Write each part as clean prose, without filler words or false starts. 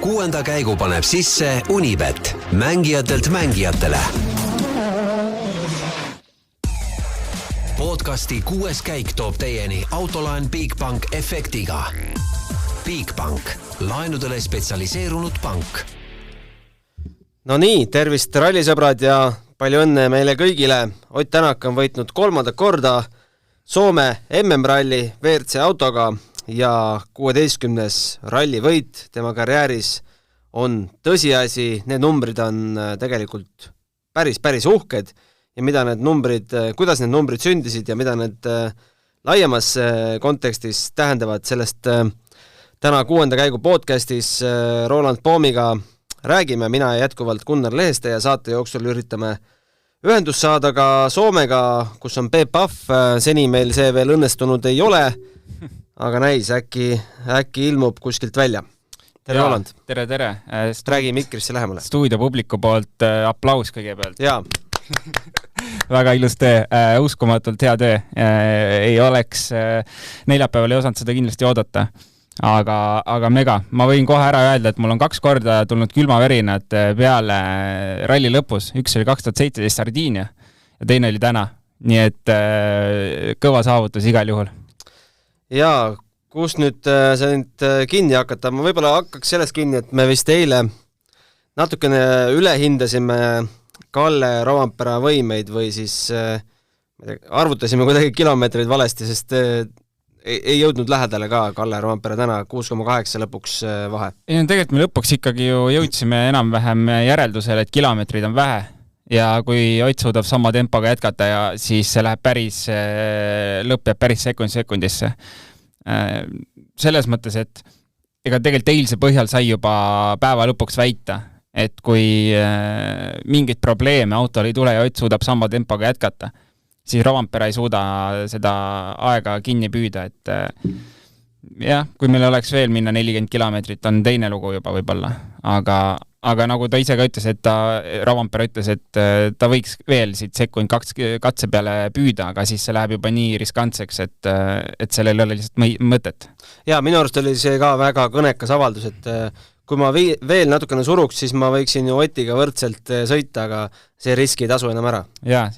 6. käigu paneb sisse Unibet, mängijatelt mängijatele. Podcasti 6. käik toob teieni autolaen Bigbank efektiga. Bigbank, laenudele spetsialiseerunud pank. No nii, tervist rallisõbrad ja palju õnne meile kõigile. Ott Tänak on võitnud 3. korda Soome MM-ralli WRC autoga ja 16. rallivõit tema karjääris on tõsiasi. Need numbrid on tegelikult päris uhked ja mida need numbrid, kuidas need numbrid sündisid ja mida need laiemas kontekstis tähendavad, sellest täna 6. käigu podcastis Roland Poomiga räägime. Mina jätkuvalt Gunnar Leheste ja saate jooksul üritame ühendust saada ka Soomega, kus on Peep Pahv. Seni meil see veel õnnestunud ei ole, aga näis, äkki ilmub kuskilt välja. Tere, Roland. Tere. Räägi mikrisse lähemale. Stuudio publiku poolt aplaus kõigepealt. Jaa. Väga ilus töö, uskumatult hea töö. Ei oleks neljapäeval ei osanud seda kindlasti oodata. Aga mega. Ma võin kohe ära öelda, et mul on 2 korda tulnud külmavärinad peale ralli lõpus. Üks oli 2017 Sardiinia ja teine oli täna. Nii et kõva saavutus igal juhul. Jaa, kus nüüd see nüüd kinni hakata? Ma võib-olla hakkaks sellest kinni, et me vist eile natukene ülehindasime Kalle Rovanpera võimeid või siis arvutasime kuidagi kilomeetreid valesti, sest ei jõudnud lähedale ka Kalle Rovanpera täna 6,8 lõpuks vahe. Ei, tegelikult me lõpuks ikkagi ju jõudsime enam-vähem järeldusele, et kilomeetrid on vähe ja kui Ott suudab sama tempoga jätkata ja siis see läheb lõpp jääb päris sekundisse. Selles mõttes, et ega tegelikult eilse põhjal sai juba päeva lõpuks väita, et kui mingit probleeme autol ei tule ja Ott suudab sama tempoga jätkata, siis Rovanpera ei suuda seda aega kinni püüda, et jah, kui meil oleks veel minna 40 kilomeetrit, on teine lugu juba võib-olla, aga nagu ta ise ka ütles, et Rovanpera ütles, et ta võiks veel siit sekund 2 katse peale püüda, aga siis see läheb juba nii riskantseks, et sellel ei ole lihtsalt mõtet. Ja minu arust oli see ka väga kõnekas avaldus, et kui ma veel natukene suruks, siis ma võiksin ju Otiga võrdselt sõita, aga see riski ei tasu enam ära. Ja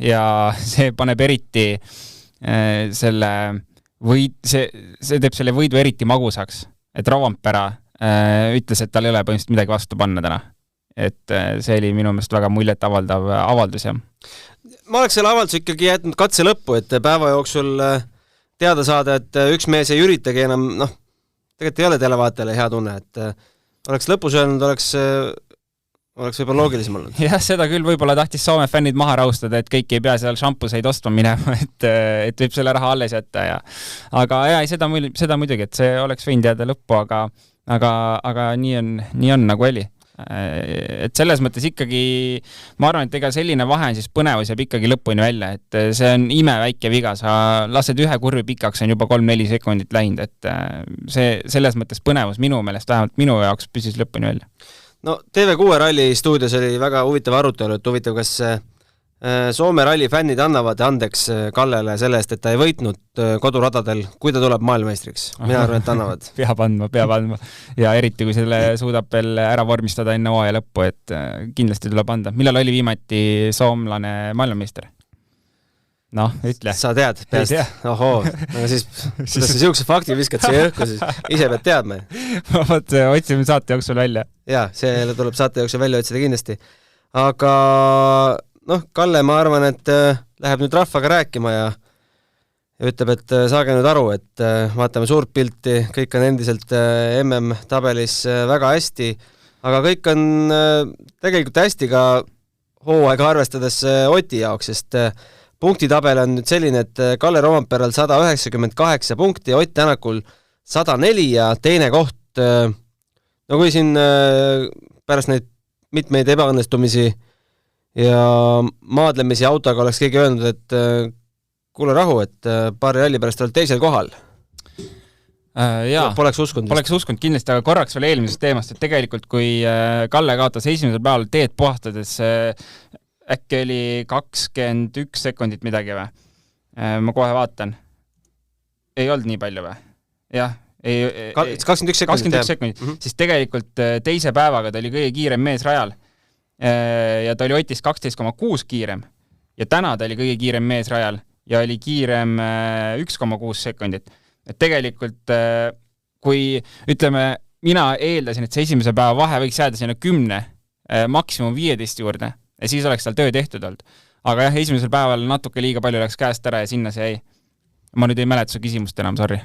see paneb eriti see teeb selle võidu eriti magusaks, et Rovanpera ütles, et tal ei ole põhimõtteliselt midagi vastu panna täna. Et see oli minu meelest väga muljet avaldav avaldus. Ja. Ma oleks selle avaldus ikkagi jätnud katse lõppu, et päeva jooksul teada saada, et üks mees ei üritagi enam, tegelikult ei ole televaatajale hea tunne, et oleks lõpus öelnud, oleks võib-olla loogilisem olnud. Jah, seda küll võib-olla tahtis Soome fännid maha raustada, et kõik ei pea seal šampuseid ostma minema, et võib selle raha alles jätta. Aga seda muidugi, et see oleks võinud jääda lõppu, aga nii on nagu oli. Et selles mõttes ikkagi ma arvan, et ega selline vahe on siis põnevus jääb ikkagi lõpuni välja, et see on imeväike viga, sa lased ühe kurvi pikaks, on juba 3-4 sekundit läinud, et see selles mõttes põnevus minu meelest, vähemalt minu jaoks püsis lõpuni välja. No TV6 ralli stuudios oli väga huvitav arutelu, et huvitav, kas Soome ralli fännid annavad andeks Kallele selle eest, et ta ei võitnud koduradadel, kui ta tuleb maailmameistriks. Mina arvan, et annavad. Peab andma. Ja eriti, kui selle suudab veel ära vormistada enne hooaja lõppu, et kindlasti tuleb anda. Millal oli viimati soomlane maailmameister? Ütle. Sa tead peast? Ohoo, aga siis kuidas sa siukse fakti viskad siia õhku, siis ise pead teadma. Otsime saate jooksul välja. Jaa, see tuleb saate jooksul välja otsida kindlasti. Aga Kalle, ma arvan, et läheb nüüd rahvaga rääkima ja ütleb, et saage nüüd aru, et vaatame suurt pilti, kõik on endiselt MM-tabelis väga hästi, aga kõik on tegelikult hästi ka hooaega arvestades Oti jaoks, sest punktitabel on nüüd selline, et Kalle Rovanperal 198 punkti, Ott Tänakul 104 ja teine koht, kui siin pärast neid mitmeid ebaõnnestumisi ja maadlemisi autoga oleks keegi öelnud, et kuule rahu, et paari ralli pärast oled teisel kohal. Poleks uskunud kindlasti, aga korraks veel eelmisest teemast, et tegelikult kui Kalle kaotas esimesel päeval teed puhastades äkki oli 21 sekundit midagi või? Ma kohe vaatan. Ei olnud nii palju või? Jah, 21 sekundit, 21 sekundit. Siis tegelikult teise päevaga ta oli kõige kiirem mees rajal ja ta oli Otist 12,6 kiirem ja täna ta oli kõige kiirem mees rajal ja oli kiirem 1,6 sekundit. Et tegelikult kui ütleme, mina eeldasin, et see esimese päeva vahe võiks jääda sinna 10, maksimum 15 juurde ja siis oleks tal töö tehtud olnud. Aga jah, esimesel päeval natuke liiga palju läks käest ära ja sinna see jäi. Ma nüüd ei mäleta su küsimust enam, sorry.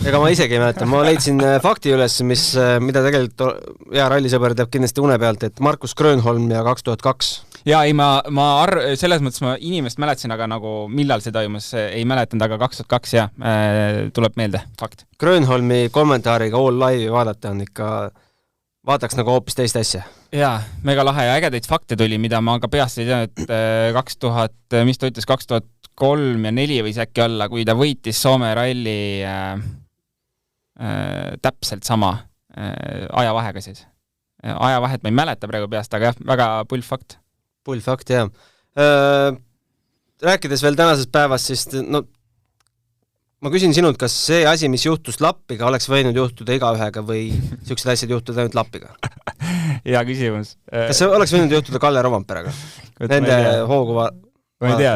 Ega ma isegi ei mäleta, ma leidsin fakti üles, mida tegelikult rallisõber teab kindlasti une pealt, et Markus Grönholm ja 2002. Ja ei, selles mõttes ma inimest mäletasin, aga nagu millal see toimus, ei mäletanud, aga 2002 tuleb meelde, fakt. Grönholmi kommentaariga All Live'i vaadata on ikka, vaataks nagu hoopis teist asja. Jaa, mega lahe ja ägedaid fakte tuli, mida ma ka peast ei teadnud, et 2000, mis ta ütles, 2003 ja 4 võis äkki olla, kui ta võitis Soome ralli täpselt sama ajavahega siis. Ajavahet ma ei mäleta praegu peast, aga jah, väga pull fakt. Pull fakt, jah. Rääkides veel tänasest päevast, siis ma küsin sinult, kas see asi, mis juhtus Lappiga, oleks võinud juhtuda igaühega või siuksed asjad juhtuda ainult Lappiga? Hea küsimus. Kas see oleks võinud juhtuda Kalle Rovamperaga? Nende hoogu ma ei tea,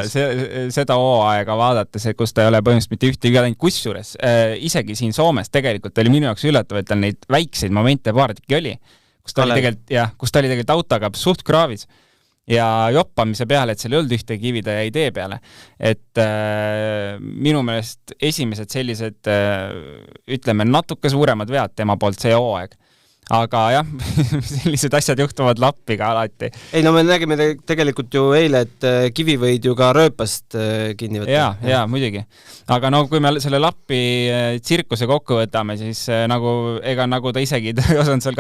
seda hooaega vaadates, kus ta ei ole põhimõtteliselt mitte ühte iga teinud, kusjuures isegi siin Soomes tegelikult oli minu jaoks üllatav, et tal neid väikseid momente paardiki oli, kus ta oli tegelikult autoga suht kraavis ja joppamise peale, et seal ei olnud ühte kivi, ta jäi tee peale. Et minu meelest esimesed sellised, ütleme, natuke suuremad vead tema poolt see hooaeg. Aga jah, sellised asjad juhtuvad Lappiga alati. Ei, no me nägime tegelikult ju eile, et kivi võid ju ka rööpast kinni võtta. Ja, muidugi. Aga no kui me selle Lappi tsirkuse kokku võtame, siis ega ta isegi ei osanud seal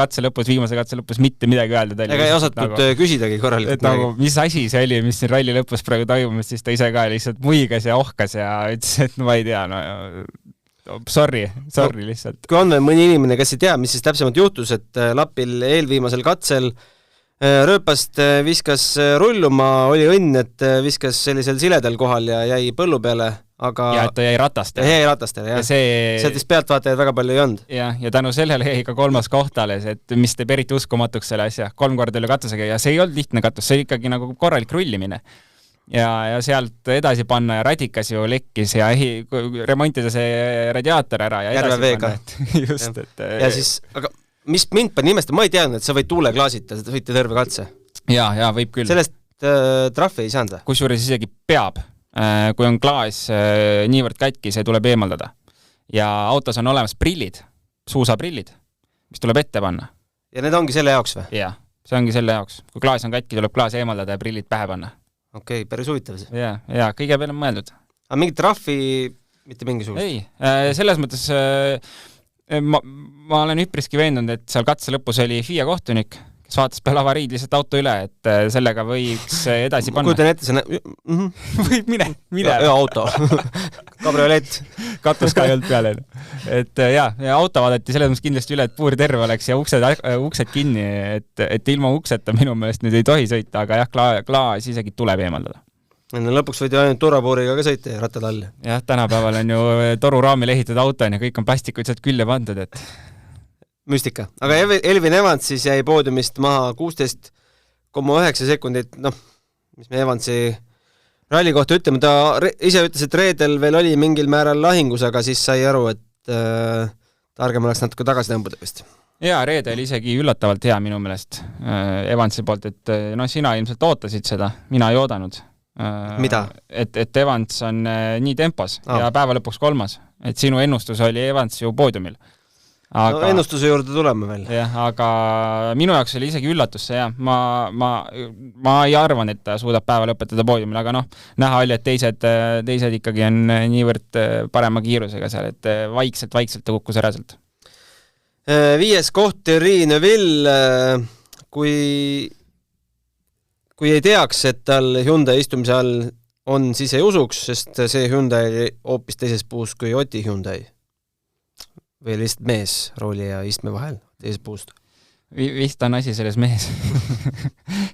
viimase katse lõpus mitte midagi öelda. Ega ei osatud küsidagi korralikult. Mis asi see oli, mis siin ralli lõpus praegu toimus, siis ta ise ka lihtsalt muigas ja ohkas ja ütles, et ma ei tea, sorry lihtsalt. Kui on veel mõni inimene, kes ei tea, mis siis täpsemalt juhtus, et Lapil eelviimasel katsel rööpast viskas rulluma, oli õnn, et viskas sellisel siledel kohal ja jäi põllu peale, aga... Ja et ta jäi ratastele. Jäi ratastele, jah. Sealt pealtvaatajaid väga palju ei olnud. Ja tänu sellele jäi ka 3. kohtales, et mis teeb eriti uskumatuks selle asja. 3 korda üle katusega ja see ei olnud lihtne katus, see oli ikkagi nagu korralik rullimine. Ja sealt edasi panna ja radikas ju lekkis ja remontida see radiaator ära ja edasi Järveveega. Panna. Just, et... Ja siis, aga mis mind pani nimesta, ma ei teadnud, et sa võid tuuleklaasita, sa võite terve katse. Ja, võib küll. Sellest trahvi ei saanud. Kusjuures isegi peab, kui on klaas niivõrd katki, see tuleb eemaldada. Ja autos on olemas prillid, suusaprillid, mis tuleb ette panna. Ja need ongi selle jaoks või? Ja, see ongi selle jaoks. Kui klaas on katki, tuleb klaas eemaldada ja prillid pähe panna. Okei, päris huvitav see. Ja, kõige peale on mõeldud. Aga mingit trahvi mitte mingisugust? Ei, selles mõttes ma olen üpriski veendunud, et seal katse lõpus oli FIA kohtunik, kes vaatas peale avariid lihtsalt auto üle, et sellega võiks edasi panna. Kujutan ette, võib mine. Ja auto. Kabriolett. Katus ka ei olnud peale. Et ja auto vaadati selles mõttes kindlasti üle, et puur terve oleks ja uksed kinni, et ilma ukseta minu meelest nüüd ei tohi sõita, aga jah, klaas isegi tuleb eemaldada. Lõpuks võid ju ainult turvapuuriga ka sõita ja rattad all. Jah, tänapäeval on ju toruraamil ehitatud auto ja kõik on plastikuid sealt külje pandud, et... Müstika. Aga Elvin Evans siis jäi poodiumist maha 16,9 sekundit, mis me Evansi ralli kohta ütleme, ta ise ütles, et reedel veel oli mingil määral lahingus, aga siis sai aru, et targem oleks natuke tagasi tõmbuda vist. Jaa, reede oli isegi üllatavalt hea minu meelest Evansi poolt, et sina ilmselt ootasid seda, mina ei oodanud. Mida? Et Evans on nii tempos ja päeva lõpuks 3. Et sinu ennustus oli Evans ju poodiumil. Aga, ennustuse juurde tuleme veel. Jah, aga minu jaoks oli isegi üllatus see, jah. Ma ei arvan, et ta suudab päeva lõpetada poodiumil, aga näha oli, et teised ikkagi on niivõrd parema kiirusega seal, et vaikselt ta kukkus ära sealt. 5. koht Thierry Neuville, kui ei teaks, et tal Hyundai istumise all on, siis ei usuks, sest see Hyundai oli hoopis teises puus kui Oti Hyundai. Või lihtsalt mees rooli ja istme vahel teises puust. Vist on asi selles mees.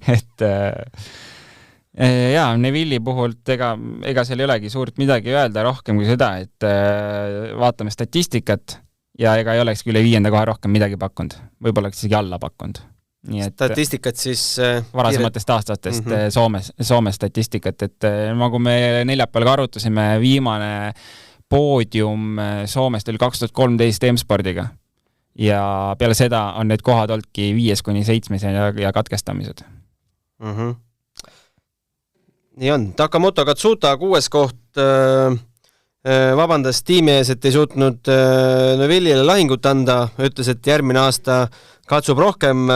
Et Neville'i puhult ega seal ei olegi suurt midagi öelda rohkem kui seda, et vaatame statistikat ja ega ei olekski üle 5. koha rohkem midagi pakkunud. Võib-olla oleks isegi alla pakkunud. Nii et statistikat siis varasematest aastatest Soome statistikat, et nagu me neljapäeval ka arutasime, viimane poodium Soomest oli 2013 M-spordiga ja peale seda on need kohad olnudki 5-7 ja katkestamised. Nii on. Takamoto Katsuta 6. koht vabandas tiimi ees, et ei suutnud Neville'ile lahingut anda, ütles, et järgmine aasta katsub rohkem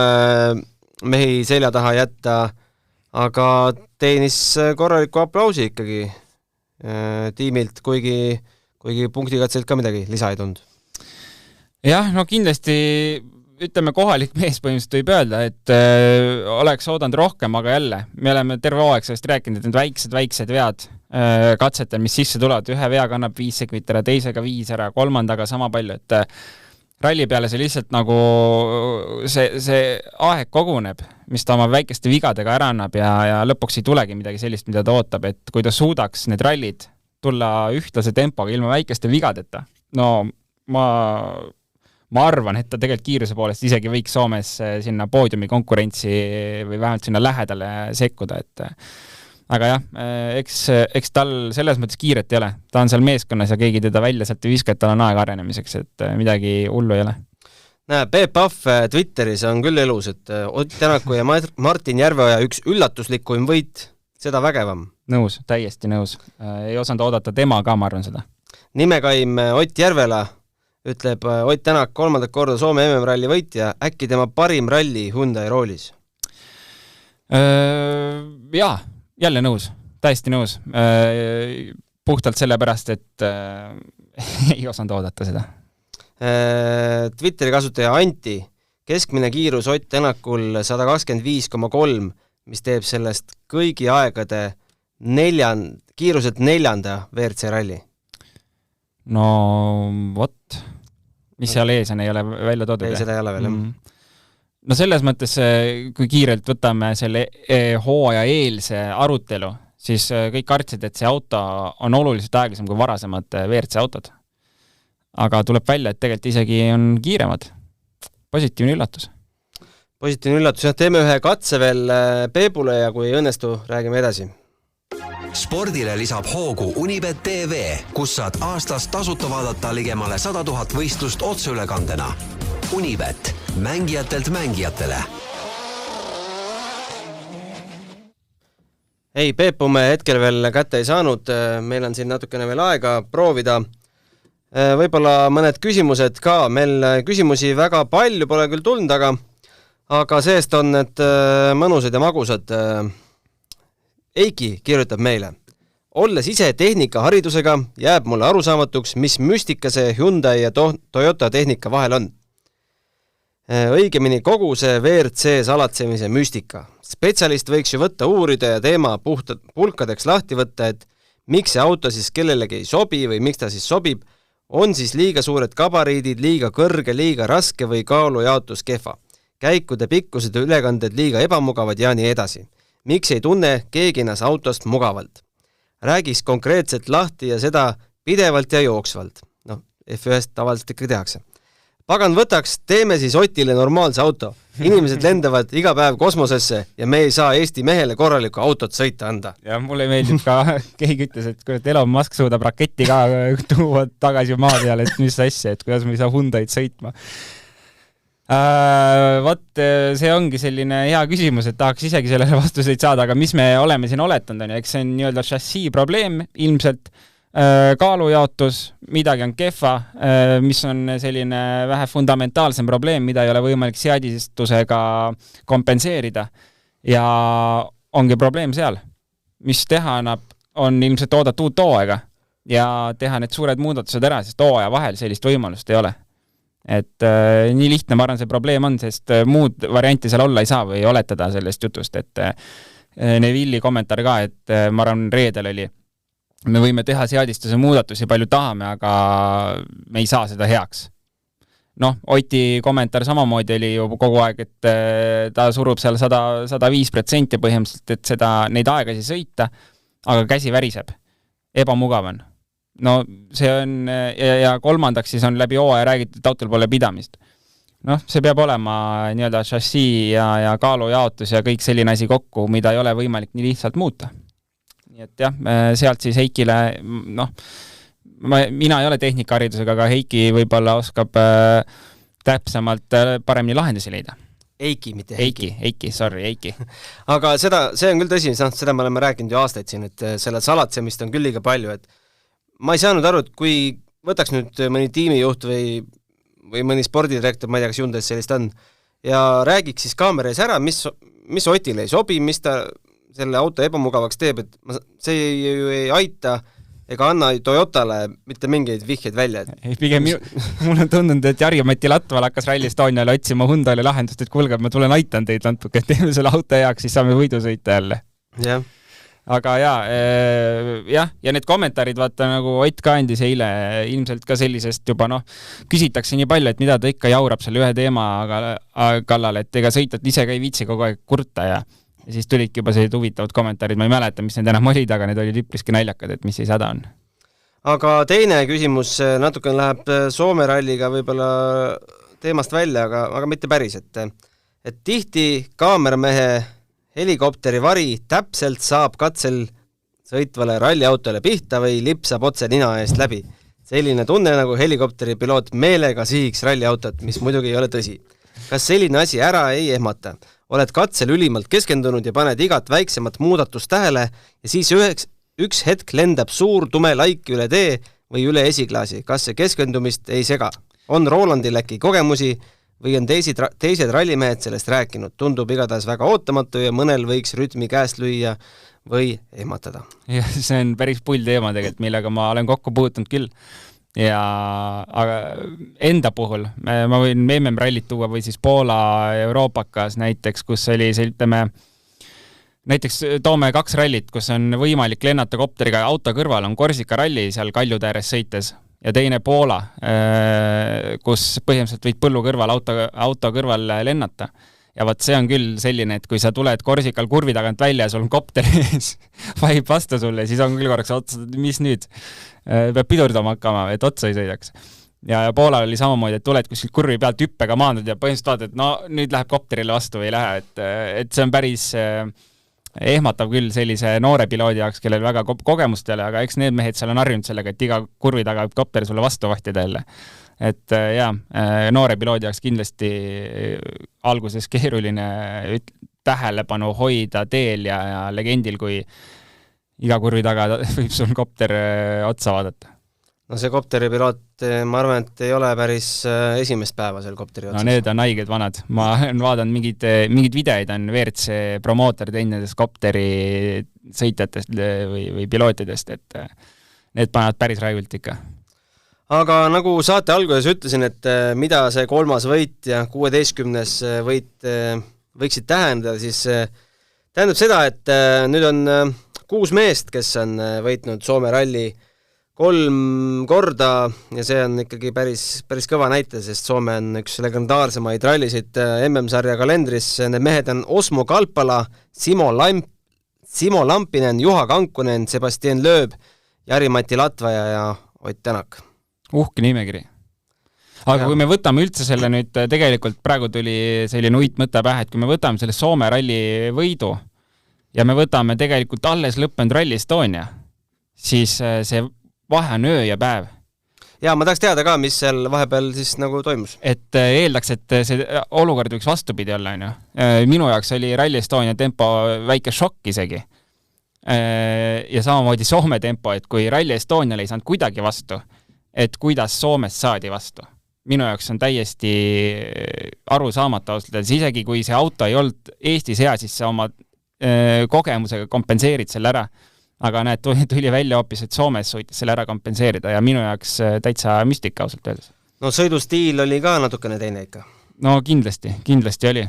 mehi selja taha jätta, aga teenis korraliku aplausi ikkagi tiimilt, kuigi punktikatselt ka midagi lisa ei tulnud. Jah, no kindlasti ütleme kohalik mees põhimõtteliselt võib öelda, et oleks oodanud rohkem, aga jälle, me oleme terve hooaeg sellest rääkinud, et need väiksed vead katsetel, mis sisse tulevad, ühe veaga annab 5 sekundit ära, teisega 5 ära, kolmandaga sama palju, et ralli peale see lihtsalt nagu see aeg koguneb, mis ta oma väikeste vigadega ära annab ja lõpuks ei tulegi midagi sellist, mida ta ootab, et kui ta suudaks need rallid tulla ühtlase tempoga ilma väikeste vigadeta, no ma arvan, et ta tegelikult kiiruse poolest isegi võiks Soomes sinna poodiumi konkurentsi või vähemalt sinna lähedale sekkuda, et aga jah, eks tal selles mõttes kiiret ei ole. Ta on seal meeskonnas ja keegi teda välja sealt ei viska, et tal on aeg arenemiseks, et midagi hullu ei ole. Peep Pahv Twitteris on küll elus, et Ott Tänaku ja Martin Järveoja üks üllatuslikuim võit, seda vägevam. Nõus, täiesti nõus. Ei osanud oodata tema ka, ma arvan seda. Nimekaim Ott Järvela ütleb Ott Tänak 3. korda Soome MM-ralli võitja, äkki tema parim ralli Hyundai roolis? Jaa, jälle nõus, täiesti nõus. Puhtalt sellepärast, et ei osanud oodata seda. Twitteri kasutaja Anti, keskmine kiirus Ott Tänakul 125,3, mis teeb sellest kõigi aegade kiiruselt 4. WRC ralli. No vot, mis seal ees on, ei ole välja toodud? Ei, seda ei ole veel. No selles mõttes, kui kiirelt võtame selle hooaja eelse arutelu, siis kõik kartsid, et see auto on oluliselt aeglasem kui varasemad WRC autod. Aga tuleb välja, et tegelikult isegi on kiiremad. Positiivne üllatus. Positiivne üllatus, jah, teeme ühe katse veel Peebule ja kui õnnestu, räägime edasi. Spordile lisab hoogu Unibet TV, kus saad aastas tasuta vaadata ligemale 100 000 võistlust otseülekandena. Unibet, mängijatelt mängijatele. Ei, Peepu me hetkel veel kätte ei saanud, meil on siin natukene veel aega proovida. Võib-olla mõned küsimused ka, meil küsimusi väga palju pole küll tulnud, aga seest on need mõnusad ja magusad. Eiki kirjutab meile. Olles ise tehnika haridusega, jääb mulle arusaamatuks, mis müstika see Hyundai ja Toyota tehnika vahel on. Õigemini kogu see WRC salatsemise müstika. Spetsialist võiks ju võtta uurida ja teema pulkadeks lahti võtta, et miks see auto siis kellelegi ei sobi või miks ta siis sobib, on siis liiga suured gabariidid, liiga kõrge, liiga raske või kaalujaotus kehva. Käikude pikkused ja ülekanded liiga ebamugavad ja nii edasi. Miks ei tunne keegi ennast autost mugavalt? Räägiks konkreetselt lahti ja seda pidevalt ja jooksvalt. F1 tavaliselt ikka tehakse. Pagan võtaks, teeme siis Otile normaalse auto. Inimesed lendavad iga päev kosmosesse ja me ei saa Eesti mehele korralikku autot sõita anda. Ja mulle meeldib ka, keegi ütles, et Elon Musk suudab raketti ka tuua tagasi maa peale, et mis asja, et kuidas me ei saa Hyundai'd sõitma. See ongi selline hea küsimus, et tahaks isegi sellele vastuseid saada, aga mis me oleme siin oletanud, eks see on nii-öelda šassii probleem, ilmselt kaalujaotus, midagi on kehva, mis on selline vähe fundamentaalsem probleem, mida ei ole võimalik seadistusega kompenseerida ja ongi probleem seal. Mis teha annab, on ilmselt oodata uut hooaega ja teha need suured muudatused ära, sest hooaja vahel sellist võimalust ei ole. Et nii lihtne, ma arvan, see probleem on, sest muud varianti seal olla ei saa või oletada sellest jutust, et Neville'i kommentaar ka, et ma arvan, reedel oli, me võime teha seadistuse muudatusi palju tahame, aga me ei saa seda heaks. Oti kommentaar samamoodi oli ju kogu aeg, et ta surub seal 105% põhimõtteliselt, et neid aegasi sõita, aga käsi väriseb. Ebamugav on. no see on ja kolmandaks siis on läbi hooaja räägitud, et autol pole pidamist. Noh, see peab olema nii-öelda šassii ja kaalujaotus ja kõik selline asi kokku, mida ei ole võimalik nii lihtsalt muuta. Nii et jah, sealt siis Heikile, noh, mina ei ole tehnikaharidusega, aga Heiki võib-olla oskab täpsemalt paremini lahendusi leida. Eiki, mitte Heiki. Heiki. Aga see on küll tõsi, seda me oleme rääkinud ju aastaid siin, et selle salatsemist on küll liiga palju, et ma ei saanud aru, et kui võtaks nüüd mõni tiimijuht või mõni spordidirektor, ma ei tea, kas Hyundai's sellist on, ja räägiks siis kaamera ees ära, mis Otile ei sobi, mis ta selle auto ebamugavaks teeb, et see ju ei aita ega anna Toyotale mitte mingeid vihjeid välja. Pigem mul on tundunud, et Jari-Mati Latval hakkas Rally Estoniale otsima Hyundai'le lahendust, et kuulge, ma tulen aitan teid natuke, et teeme selle auto heaks, siis saame võidu sõita jälle. Jah. Aga ja need kommentaarid, vaata nagu Ott ka andis eile ilmselt ka sellisest juba, küsitakse nii palju, et mida ta ikka jaurab selle ühe teema kallal, et ega sõitjad ise ka ei viitsi kogu aeg kurta ja siis tulidki juba sellised huvitavad kommentaarid, ma ei mäleta, mis need enam olid, aga need olid üpriski naljakad, et mis siis häda on. Aga teine küsimus natuke läheb Soome ralliga võib-olla teemast välja, aga mitte päris, et tihti kaameramehe helikopteri vari täpselt saab katsel sõitvale ralliautole pihta või lipsab otse nina eest läbi. Selline tunne, nagu helikopteri piloot meelega sihiks ralliautot, mis muidugi ei ole tõsi. Kas selline asi ära ei ehmata? Oled katsel ülimalt keskendunud ja paned igat väiksemat muudatust tähele ja siis üks hetk lendab suur tume laik üle tee või üle esiklaasi. Kas see keskendumist ei sega? On Rolandil äkki kogemusi või on teised rallimehed sellest rääkinud? Tundub igatahes väga ootamatu ja mõnel võiks rütmi käest lüüa või ehmatada. Ja see on päris pull teema tegelikult, millega ma olen kokku puutunud küll. Aga enda puhul ma võin MM-rallit tuua või siis Poola Euroopakas näiteks, kus oli näiteks toome 2 rallit, kus on võimalik lennata kopteriga auto kõrval, on Korsika ralli seal Kaljude ääres sõites ja teine Poola, kus põhimõtteliselt võid põllu kõrval auto kõrval lennata. Ja vaat see on küll selline, et kui sa tuled Korsikal kurvi tagant välja ja sul on kopter ees, vaib vastu sulle, siis on küll korraks otsa, mis nüüd? Peab pidurdama hakkama, et otsa ei sõidaks. Ja Poolal oli samamoodi, et tuled kuskil kurvi pealt hüppega maandud ja põhimõtteliselt vaatad, et nüüd läheb kopterile vastu või ei lähe, et see on päris ehmatav küll sellise noore piloodi jaoks, kellel väga kogemust ei ole, aga eks need mehed seal on harjunud sellega, et iga kurvi taga võib kopter sulle vastu vahtida jälle. Et noore piloodi jaoks kindlasti alguses keeruline tähelepanu hoida teel ja legendil, kui iga kurvi taga võib sul kopter otsa vaadata. No see kopteripiloot, ma arvan, et ei ole päris esimest päeva seal kopteri otsas. No need on haiged vanad. Ma olen vaadanud mingid videid on WRC promooter teinud kopteri sõitjatest või pilootidest, et need panevad päris raigult ikka. Aga nagu saate alguses ütlesin, et mida see 3. võit ja 16. võit võiksid tähendada, siis tähendab seda, et nüüd on 6 meest, kes on võitnud Soome ralli 3 korda ja see on ikkagi päris kõva näite, sest Soome on üks legendaarsemaid rallisid MM-sarja kalendris. Need mehed on Osmo Kalpala, Simo Lampinen, Juha Kankunen, Sebastian Loeb, Jari-Mati Latvaja ja Ott Tänak. Uhke nimekiri. Aga kui me võtame üldse selle nüüd, tegelikult praegu tuli selline uitmõte pähe, et kui me võtame selle Soome ralli võidu ja me võtame tegelikult alles lõppenud Rally Estonia, siis see vahe on öö ja päev. Ja ma tahaks teada ka, mis seal vahepeal siis nagu toimus. Et eeldaks, et see olukord võiks vastupidi olla. Minu jaoks oli Rally Estonia tempo väike šokk isegi. Ja samamoodi Soome tempo, et kui Rally Estoniale ei saanud kuidagi vastu, et kuidas Soomest saadi vastu. Minu jaoks on täiesti arusaamata ausalt, isegi kui see auto ei olnud Eestis hea, siis sa oma kogemusega kompenseerid selle ära. Aga näed, tuli välja hoopis, et Soomes suutis selle ära kompenseerida ja minu jaoks täitsa müstika ausalt öeldes. No sõidustiil oli ka natukene teine ikka. No kindlasti oli.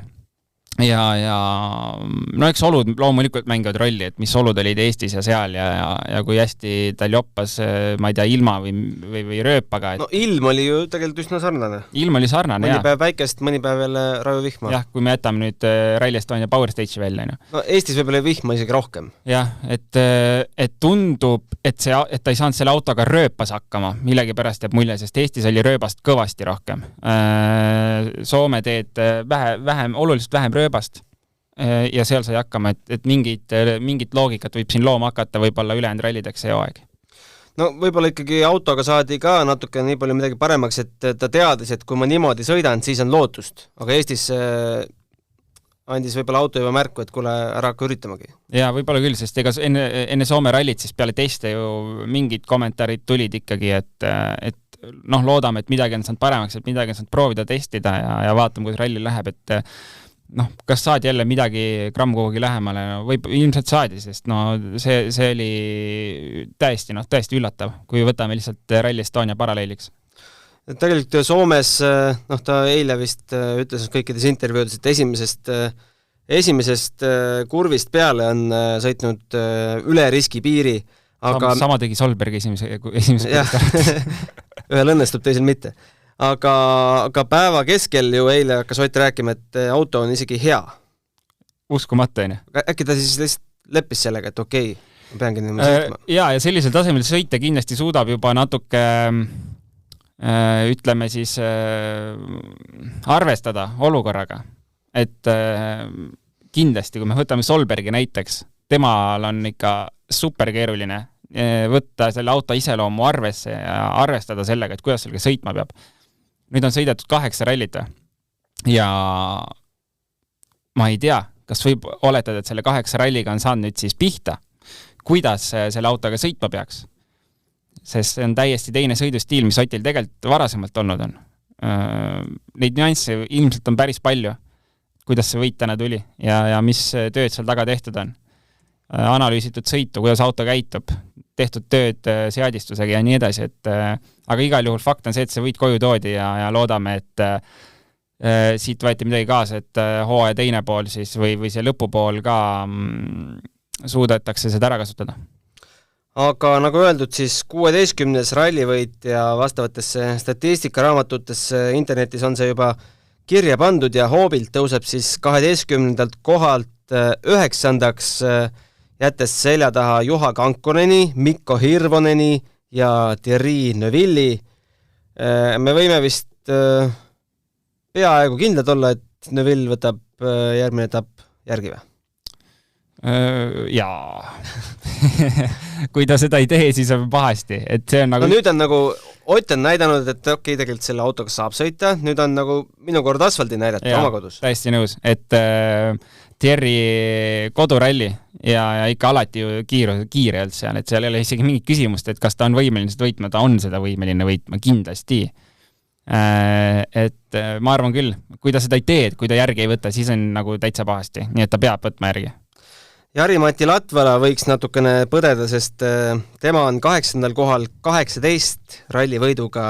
ja no eks olud loomulikult mängivad rolli, et mis olud olid Eestis ja seal ja kui hästi tal joppas, ma ei tea, ilma või rööpaga. No ilm oli ju tegelikult üsna sarnane. Ilm oli sarnane, mõni päev väikest, mõni päev jälle rajuvihma. Jah, kui me jätame nüüd Rally Estonia Power Stage'i välja. No Eestis võib-olla vihma isegi rohkem. Jah, et tundub, et ta ei saanud selle autoga rööpas hakkama, millegi pärast jääb mulje, sest Eestis oli rööbast kõvasti rohkem. Soome teed oluliselt vähem rööbast ja seal sai hakkama, et mingit loogikat võib siin looma hakata võib-olla ülejäänud rallideks see aeg. No võib-olla ikkagi autoga saadi ka natuke nii palju midagi paremaks, et ta teadis, et kui ma niimoodi sõidan, siis on lootust. Aga Eestis andis võib-olla auto juba märku, et kuule, ära hakka üritamagi. Ja võib-olla küll, sest ega enne Soome rallit siis peale teste ju mingid kommentaarid tulid ikkagi, et loodame, et midagi on saanud paremaks, et midagi on saanud proovida, testida ja vaatame, kuidas ralli läheb, et kas saadi jälle midagi gramm kuhugi lähemale, ilmselt saadi, sest see oli täiesti üllatav, kui võtame lihtsalt Rally Estonia paralleeliks. Tegelikult Soomes, ta eile vist ütles kõikides intervjuudes, et esimesest kurvist peale on sõitnud üle riskipiiri. Aga... Sama tegi Solberg esimese ühel õnnestub, teisel mitte. Aga päeva keskel ju eile hakkas Ott rääkima, et auto on isegi hea. Uskumatu, on ju? Äkki ta siis lihtsalt leppis sellega, et okei, ma peangi niimoodi sõitma. Ja sellisel tasemel sõita kindlasti suudab juba natuke ütleme siis arvestada olukorraga. Et kindlasti, kui me võtame Solbergi näiteks, temal on ikka superkeeruline võtta selle auto iseloomu arvesse ja arvestada sellega, et kuidas sellega sõitma peab. Nüüd on sõidetud 8 rallit ja ma ei tea, kas võib oletada, et selle 8 ralliga on saanud nüüd siis pihta, kuidas selle autoga sõitma peaks. Sest see on täiesti teine sõidustiil, mis Otil tegelikult varasemalt olnud on. Neid nüansse ilmselt on päris palju, kuidas see võit täna tuli ja mis tööd seal taga tehtud on. Analüüsitud sõitu, kuidas auto käitub, tehtud tööd seadistusega ja nii edasi, aga igal juhul fakt on see, et see võit koju toodi ja loodame, et siit võeti midagi kaasa, et hooaja teine pool siis või see lõpupool ka suudetakse seda ära kasutada. Aga nagu öeldud, siis 16. rallivõit ja vastavatesse statistikaraamatutesse internetis on see juba kirja pandud ja hoobilt tõuseb siis 12. kohalt 9. jättes selja taha Juha Kankoneni, Mikko Hirvoneni ja Thierry Neuvilli. Me võime vist peaaegu kindlad olla, et Neuvill võtab järgmine etapp järgi või? Jaa. Kui ta seda ei tee, siis on pahasti. Et see on nagu... No nüüd on nagu, Ott on näidanud, et okei, tegelikult selle autoga saab sõita, nüüd on nagu minu kord asfaldi näidata oma kodus. Täiesti nõus, et Thierry koduralli ja ikka alati ju kiire olnud seal, et seal ei ole isegi mingit küsimust, et kas ta on võimeline seda võitma, ta on seda võimeline võitma, kindlasti. Et ma arvan küll, kui ta seda ei tee, kui ta järgi ei võta, siis on nagu täitsa pahasti, nii et ta peab võtma järgi. Jari-Mati Latvala võiks natukene põdeda, sest tema on 8. kohal 18 rallivõiduga.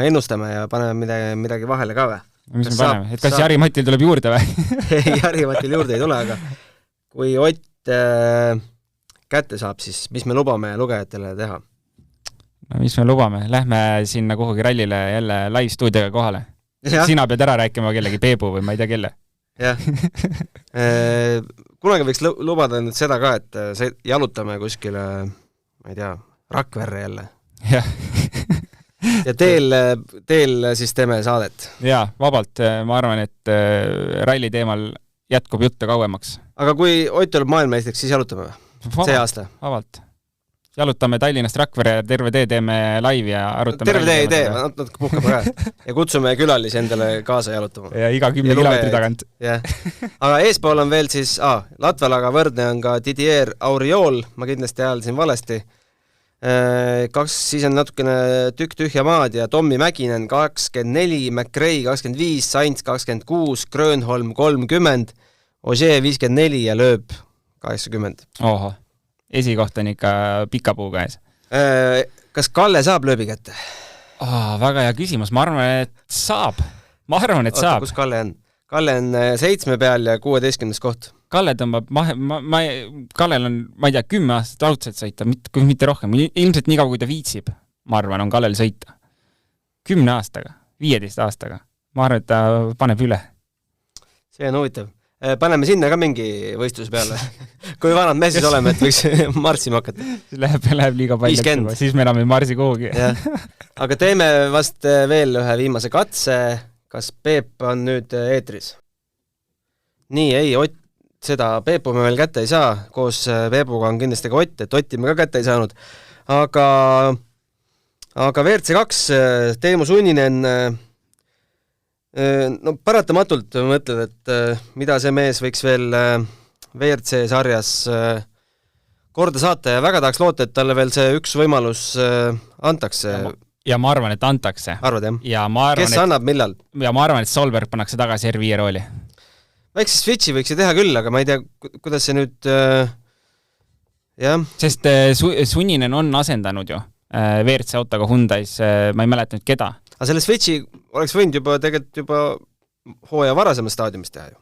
Ennustame ja paneme midagi vahele ka või? Mis me paneme? Et kas Jari-Matil tuleb juurde või? Ei, Jari-Matil juurde ei tule, aga kui Ott kätte saab, siis mis me lubame lugejatele teha? No mis me lubame? Lähme sinna kuhugi rallile jälle live-stuudioga kohale. Sina pead ära rääkima kellegi Peebu või ma ei tea kelle. Jah. Kunagi võiks lubada nüüd seda ka, et jalutame kuskile, ma ei tea, Rakverre jälle. Jah. Ja teel siis teeme saadet. Jaa, vabalt. Ma arvan, et ralli teemal jätkub juttu kauemaks. Aga kui Ott tuleb maailmameistriks, siis jalutame või? See aasta? Vabalt. Jalutame Tallinnast Rakvere ja terve tee teeme laivi ja arutame. Terve tee ei tee, natuke puhkab ka. Ja kutsume külalisi endale kaasa jalutama. Ja iga 10 kilomeetri tagant. Yeah. Aga eespool on veel siis, Latvalaga võrdne on ka Didier Auriol, ma kindlasti hääldasin valesti. Siis on natukene tükk tühja maad ja Tommi Mäkinen 24, McRae 25, Sainz 26, Grönholm 30, Ogier 54 ja Lööb 80. Oho. Esikoht on ikka pika puuga ees. Kas Kalle saab Lööbi kätte? Väga hea küsimus. Ma arvan, et saab. Kus Kalle on? Kalle on 7 peal ja 16. koht. Kalle tõmbab Kallel on, ma ei tea, 10 aastat raudselt sõita, kui mitte rohkem. Ilmselt nii kaua, kui ta viitsib, ma arvan, on Kallel sõita. 10 aastaga, 15 aastaga. Ma arvan, et ta paneb üle. See on huvitav. Paneme sinna ka mingi võistluse peale. Kui vanad me siis oleme, et võiks marsima hakata. Läheb liiga palju. Siis me enam ei marsi kuhugi. Aga teeme vast veel ühe viimase katse. Kas Peep on nüüd eetris? Nii, ei, seda Peepu me veel kätte ei saa. Koos Peepuga on kindlasti ka Ott, et Otti me ka kätte ei saanud. Aga WRC2 Teemu Sunninen, no paratamatult mõtled, et mida see mees võiks veel WRC sarjas korda saata ja väga tahaks loota, et talle veel see üks võimalus antakse. Ja ma arvan, et antakse. Arvad, jah? Ja ma arvan, kes annab millal? Ja ma arvan, et Solberg pannakse tagasi R5 rooli. Väikse switchi võiks teha küll, aga ma ei tea, kuidas see nüüd jah. Sest Sunninen on asendanud ju WRC autoga Hyundais, ma ei mäleta nüüd keda. Aga selle switchi oleks võinud juba hooaja varasemas staadiumis teha ju.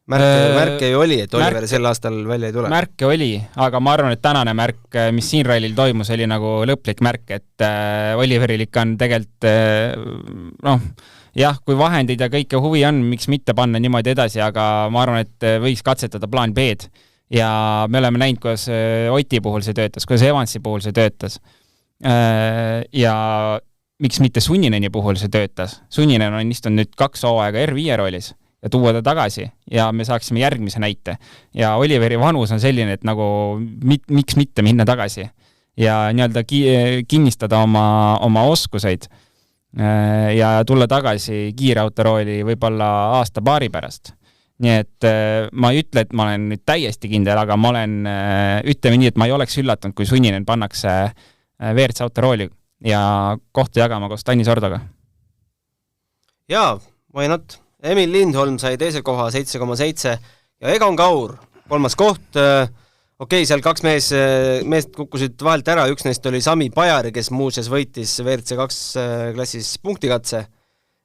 Märke ju oli, et Oliver sel aastal välja ei tule. Märke oli, aga ma arvan, et tänane märk, mis siin rallil toimus, oli nagu lõplik märk, et Oliveril ikka on tegelikult jah, kui vahendid ja kõike huvi on, miks mitte panna niimoodi edasi, aga ma arvan, et võiks katsetada plaan B-d ja me oleme näinud, kuidas Oti puhul see töötas, kuidas Evansi puhul see töötas ja miks mitte Sunineni puhul see töötas. Sunninen on istunud nüüd 2 hooaega R5 roolis ja tuua ta tagasi ja me saaksime järgmise näite. Ja Oliveri vanus on selline, et nagu miks mitte minna tagasi ja nii-öelda kinnistada oma oskuseid ja tulla tagasi kiirauto-rooli võib-olla aasta-paari pärast. Nii et ma ei ütle, et ma olen nüüd täiesti kindel, aga ma olen, ütleme nii, et ma ei oleks üllatunud, kui Sunninen pannakse WRC auto-rooli ja kohta jagama koos Tanis Ordoga. Jaa, why not? Emil Lindholm sai teise koha 7,7 ja Egon Kaur 3. koht. Okei, seal 2 meest kukkusid vahelt ära, üks neist oli Sami Pajari, kes muuseas võitis WRC2 klassis punktikatse.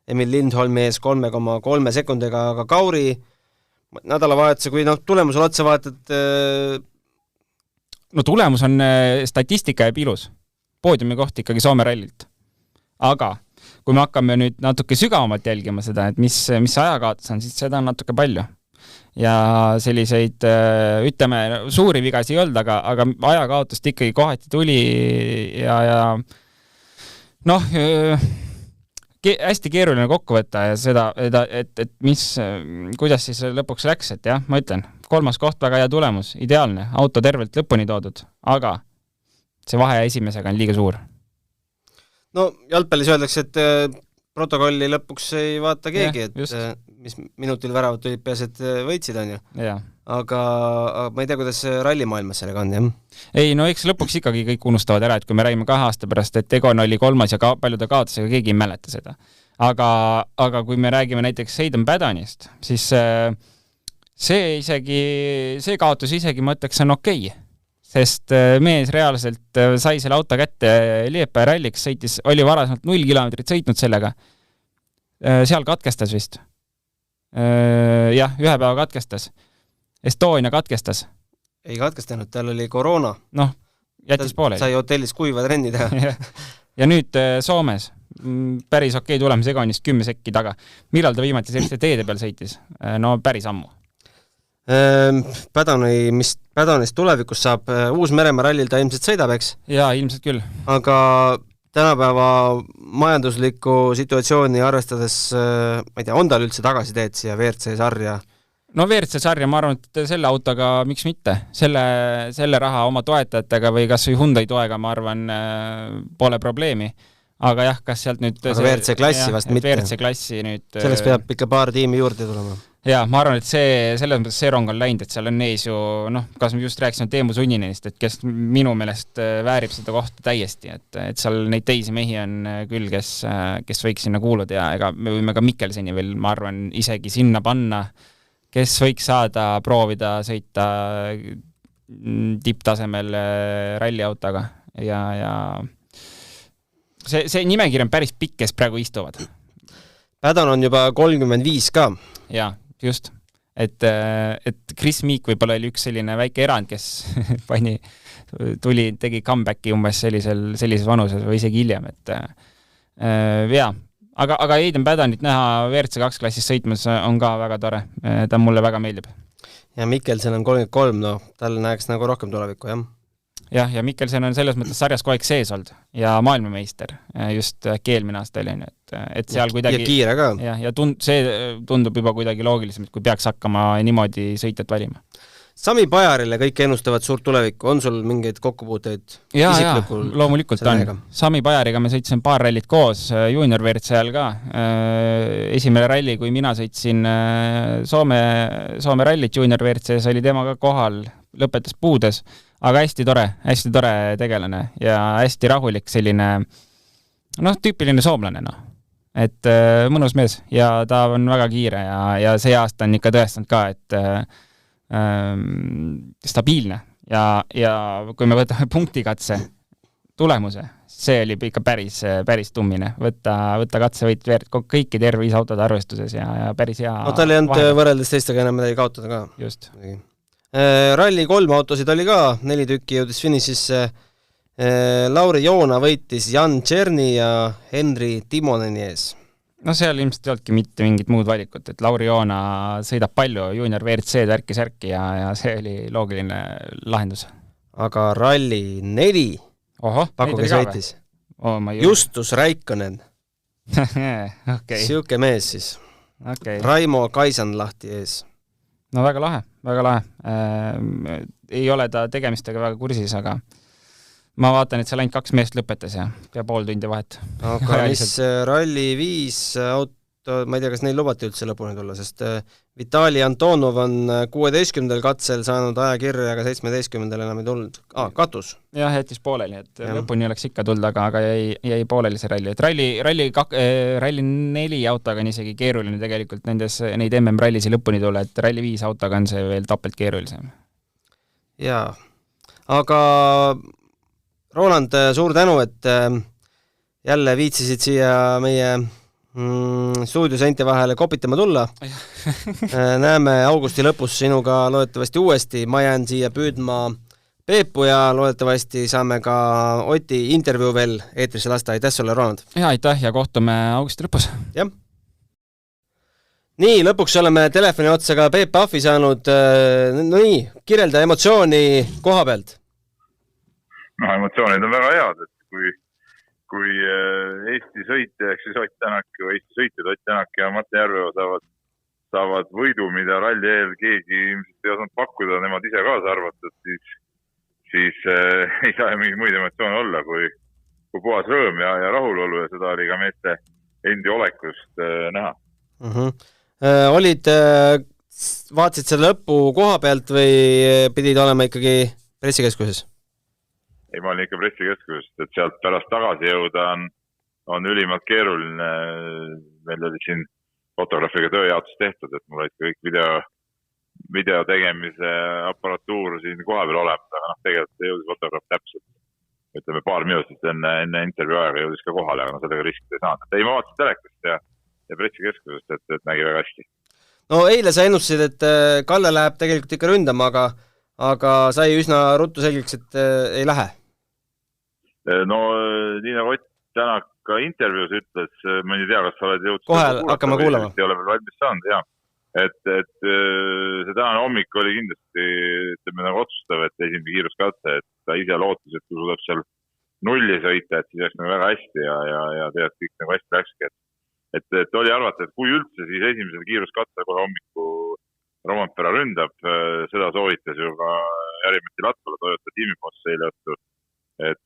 Emil Lindholmi ees 3,3 sekundiga, aga Kauri nädalavahetuse, kui tulemusel otsa vaatad... No tulemus on statistika ja ilus. Poodiumi koht ikkagi Soome rallilt. Aga kui me hakkame nüüd natuke sügavamalt jälgima seda, et mis ajakaotus on, siis seda on natuke palju. Ja selliseid, ütleme, suuri vigasi ei olnud, aga ajakaotust ikkagi kohati tuli ja noh, hästi keeruline kokku võtta ja seda, et kuidas siis lõpuks läks, et jah, ma ütlen, 3. koht väga hea tulemus, ideaalne, auto tervelt lõpuni toodud, aga see vahe esimesega on liiga suur. No jalgpallis öeldakse, et protokolli lõpuks ei vaata keegi, et mis minutil väravat tulid peas, et võitsid on ju. Ja. Aga ma ei tea, kuidas rallimaailmas sellega on, jah? Ei, no eks lõpuks ikkagi kõik unustavad ära, et kui me räägime 2 aasta pärast, et Egon oli 3. ja paljude kaotusega, keegi ei mäleta seda. Aga kui me räägime näiteks Hayden Paddonist, siis see kaotus isegi ma ütleks on okei. Sest mees reaalselt sai selle auto kätte Liepaja ralliks, oli varasemalt 0 kilomeetrit sõitnud sellega. Seal katkestas vist. Jah, 1 päeva katkestas. Estonia katkestas. Ei katkestanud, tal oli koroona. Noh, jättis poole. Sai hotellis kuiva trenni teha. Ja nüüd Soomes päris okei tulemus Egonist 10 sekki taga. Millal ta viimati selliste teede peal sõitis? No päris ammu. Pädonist tulevikus saab Uus-Meremaa rallil ta ilmselt sõidab, eks? Jaa, ilmselt küll. Aga tänapäeva majanduslikku situatsiooni arvestades, ma ei tea, on tal üldse tagasiteed siia WRC sarja? No WRC sarja ma arvan, et selle autoga miks mitte. Selle raha oma toetajatega või kas või Hyundai toega, ma arvan, pole probleemi. Aga jah, kas sealt nüüd... Aga WRC klassi vast mitte. WRC klassi nüüd... Sellest peab ikka paar tiimi juurde tulema. Jaa, ma arvan, et selles mõttes see rong on läinud, et seal on ees ju, noh, kas me just rääkisime Teemu Sunninenist, et kes minu meelest väärib seda kohta täiesti, et seal neid teisi mehi on küll, kes võiks sinna kuuluda ja ega me võime ka Mikkelseni veel, ma arvan, isegi sinna panna, kes võiks saada proovida sõita tipptasemel ralliautoga ja see nimekiri on päris pikk, kes praegu istuvad. Pädan on juba 35 ka. Jaa, just. Et Chris Meek võib-olla oli üks selline väike erand, kes tegi comebacki umbes sellises vanuses või isegi hiljem, et aga Aiden Pädanit näha WRC 2 klassis sõitmas on ka väga tore, ta mulle väga meeldib. Ja Mikkelsen on 33, tal näeks nagu rohkem tulevikku, jah? Jah, ja Mikkelsen on selles mõttes sarjas kogu aeg sees olnud ja maailmameister just eelmine aasta oli, et seal kuidagi... Ja kiire ka. Ja see tundub juba kuidagi loogilisem, kui peaks hakkama niimoodi sõitjat valima. Sami Pajarile kõik ennustavad suurt tulevikku. On sul mingeid kokkupuuteid isiklikul? Ja, loomulikult on. Sami Pajariga me sõitsime paar rallit koos, junior WRC ajal ka. Esimene ralli, kui mina sõitsin Soome rallit junior WRC-s, oli tema ka kohal, lõpetas puudes, aga hästi tore tegelane ja hästi rahulik selline, tüüpiline soomlane, et mõnus mees ja ta on väga kiire ja see aasta on ikka tõestanud ka, et stabiilne ja kui me võtame punktikatse tulemuse, see oli ikka päris tummine. Võtta katsevõit kõiki tervis autode arvestuses ja päris hea... tal ei olnud võrreldes teistega enam midagi kaotada ka. Just. Ralli 3 autosid oli ka, 4 tükki jõudis finišisse. Lauri Joona võitis Jan Tšerni ja Henri Timoneni ees. Seal ilmselt ei olnudki mitte mingit muud valikut, et Lauri Joona sõidab palju, junior WRC tärki ja see oli loogiline lahendus. Aga ralli 4 pakkuge sõitis. Justus Räikkönen. Okay. Siuke mees siis. Okay. Raimo Kaisanlahti ees. No väga lahe. Ei ole ta tegemistega väga kursis, aga ma vaatan, et seal ainult 2 meest lõpetas ja pea pool tundi vahet. Aga mis ralli 5 auto, ma ei tea, kas neil lubati üldse lõpuni tulla, sest Vitali Antonov on 16. katsel saanud ajakirja, aga 17. enam ei tulnud. Katus. Jah, jättis pooleli, et lõpuni oleks ikka tulnud, aga jäi pooleli see ralli. Et ralli 4 autoga on isegi keeruline tegelikult neid MM-rallisi lõpuni tulla, et ralli 5 autoga on see veel tapelt keerulisem. Jaa, aga Roland, suur tänu, et jälle viitsisid siia meie stuudioseinte vahele kopitama tulla. Näeme augusti lõpus sinuga loodetavasti uuesti. Ma jään siia püüdma Peepu ja loodetavasti saame ka Oti intervjuu veel eetrisse lasta. Aitäh sulle, Roland! Ja, aitäh ja kohtume augusti lõpus. Jah. Nii, lõpuks oleme telefoni otsa ka Peep Pahvi saanud. Kirjelda emotsiooni koha pealt. Emotsioonid on väga head, et kui Eesti sõitja, ehk siis Ott Tänak või Eesti sõitjad Ott Tänak ja Martin Järveva saavad võidu, mida ralli eel keegi ilmselt ei osanud pakkuda, nemad ise kaasa arvatud, siis ei saa mingeid muid emotsioone olla kui puhas rõõm ja rahulolu ja seda oli ka meeste endi olekust näha. Vaatasid selle lõppu koha pealt või pidid olema ikkagi pressikeskuses? Ei, ma olin ikka pressikeskusest, et sealt pärast tagasi jõuda on ülimalt keeruline. Meil oli siin fotograafiga tööjaotus tehtud, et mul olid kõik video tegemise aparatuur siin koha peal olemas, aga tegelikult jõudis fotograaf täpselt, ütleme paar minutit enne intervjuu aega jõudis ka kohale, aga sellega riskida ei saanud. Ei, ma vaatasin telekast ja pressikeskusest, et nägi väga hästi. No eile sa ennustasid, et Kalle läheb tegelikult ikka ründama, aga sai üsna ruttu selgeks, et ei lähe. No nii nagu Ott Tänak ka intervjuus ütles, ma ei tea, kas sa oled jõudnud kohe hakkama kuulama. Ei ole veel valmis saanud, jah. Et see tänane hommik oli kindlasti nagu otsustav, et esimene kiiruskatse, et ta ise lootis, et kui suudab seal nulli sõita, et siis oleks nagu väga hästi ja tead kõik nagu hästi läkski. Et oli arvata, et kui üldse, siis esimesel kiiruskatse kohe hommiku Rompera ründab, seda soovitas ju ka Jari-Mati Latvala Toyota tiimipost eile õhtul. Et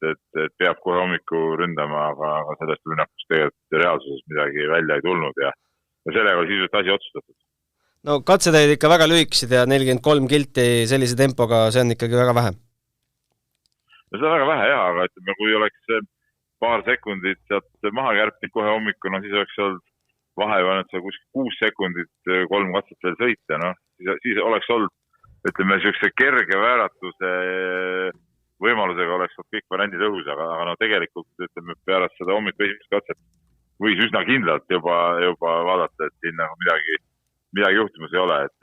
peab kohe hommiku ründama, aga sellest rünnakust tegelikult reaalsuses midagi välja ei tulnud ja sellega oli sisuliselt asi otsustatud. No katsed olid ikka väga lühikesed ja 43 kilti sellise tempoga, see on ikkagi väga vähe. No see on väga vähe, jah, aga ütleme, kui oleks paar sekundit sealt maha kärpnud kohe hommiku, siis oleks olnud vahe olnud seal kuskil 6 sekundit 3 katset veel sõita, siis oleks olnud, ütleme, sellise kerge vääratuse võimalusega oleks kõik variandid õhus, aga tegelikult ütleme, pärast seda hommiku esimest katset võis üsna kindlalt juba vaadata, et siin nagu midagi juhtumas ei ole, et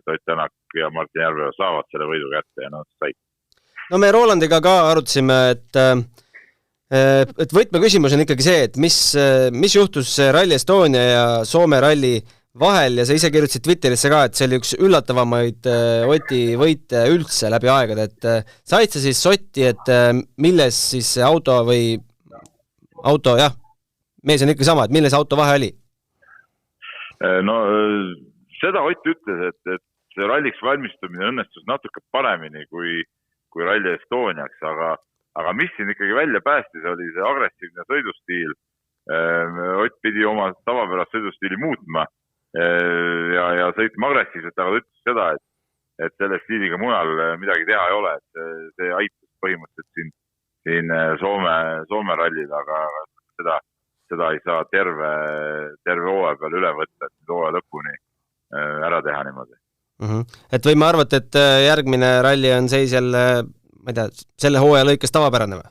Ott Tänak ja Martin Järveoja saavad selle võidu kätte ja said. No me Rolandiga ka arutasime, et võtmeküsimus on ikkagi see, et mis juhtus Rally Estonia ja Soome ralli vahel ja sa ise kirjutasid Twitterisse ka, et see oli üks üllatavamaid Oti võite üldse läbi aegade, et said sa siis sotti, et milles siis see auto, jah, mees on ikka sama, et milles auto vahe oli? No seda Ott ütles, et see ralliks valmistumine õnnestus natuke paremini kui Rally Estoniaks, aga mis siin ikkagi välja päästis, oli see agressiivne sõidustiil. Ott pidi oma tavapärast sõidustiili muutma ja sõitma agressiivselt, aga ta ütles seda, et selle stiiliga mujal midagi teha ei ole, et see aitas põhimõtteliselt siin Soome rallil, aga seda ei saa terve hooaja peal üle võtta, et hooaja lõpuni ära teha niimoodi. Et võime arvata, et järgmine ralli on seis jälle, ma ei tea, selle hooaja lõikes tavapärane või?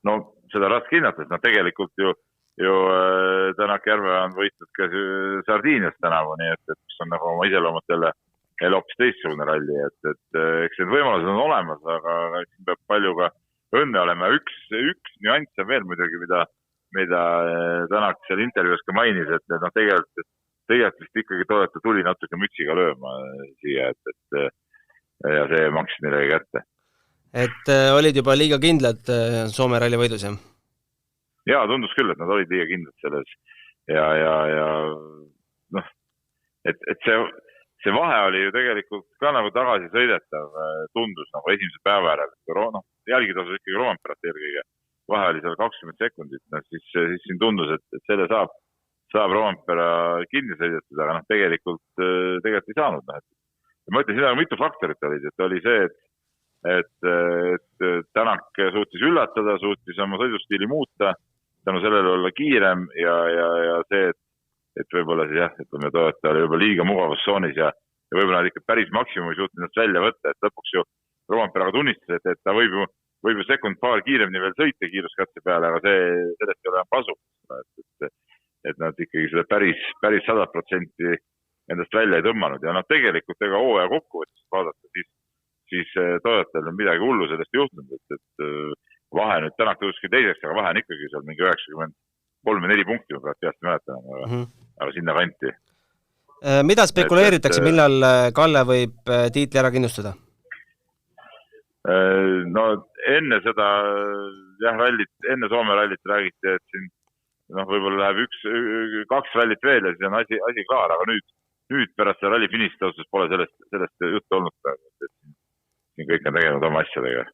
No seda raske hinnata, et tegelikult ju Tänak Järveoja on võitnud ka Sardiinias tänavu, nii et mis on nagu oma iseloomad jälle hoopis teistsugune ralli, et eks need võimalused on olemas, aga siin peab palju ka õnne olema. Üks nüanss on veel muidugi, mida Tänak seal intervjuus ka mainis, et tegelikult vist ikkagi toodeta tuli natuke mütsiga lööma siia, ja see maksis neile kätte. Et olid juba liiga kindlad Soome ralli võidus, jah? Jaa, tundus küll, et nad olid liiga kindlad selles ja et see vahe oli ju tegelikult ka nagu tagasi sõidetav, tundus nagu esimese päeva järel, jälgida tasus ikkagi Romperat eelkõige, vahe oli seal 20 sekundit, siis siin tundus, et selle saab Rompera kinni sõidetud, aga tegelikult ei saanud. Ma ütlen, siin mitu faktorit olid, et oli see, et Tänak suutis üllatada, suutis oma sõidustiili muuta, tänu sellele olla kiirem ja see, et võib-olla siis jah, ütleme, ta oli juba liiga mugavustsoonis ja võib-olla nad ikka päris maksimumi suutnud ennast välja võtta, et lõpuks ju Romperaga tunnistas, et ta võib ju sekund-paar kiiremini veel sõita kiiruskatse peale, aga sellest ei ole kasu. Et nad ikkagi seda päris 100% endast välja ei tõmmanud ja tegelikult ega hooaja kokkuvõttes vaadata, siis Toyotal on midagi hullu sellest juhtunud, et vahe nüüd Tänak tõuski teiseks, aga vahe on ikkagi seal mingi 93-4 punkti, ma peast mäletan, aga sinna kanti. Mida spekuleeritakse, millal Kalle võib tiitli ära kindlustada? No enne seda rallit, enne Soome rallit räägiti, et siin võib-olla läheb 2 rallit veel ja siis on asi klaar, aga nüüd pärast see ralli finist tõustus pole sellest juttu olnud. Siin kõik on tegenud oma asjadega,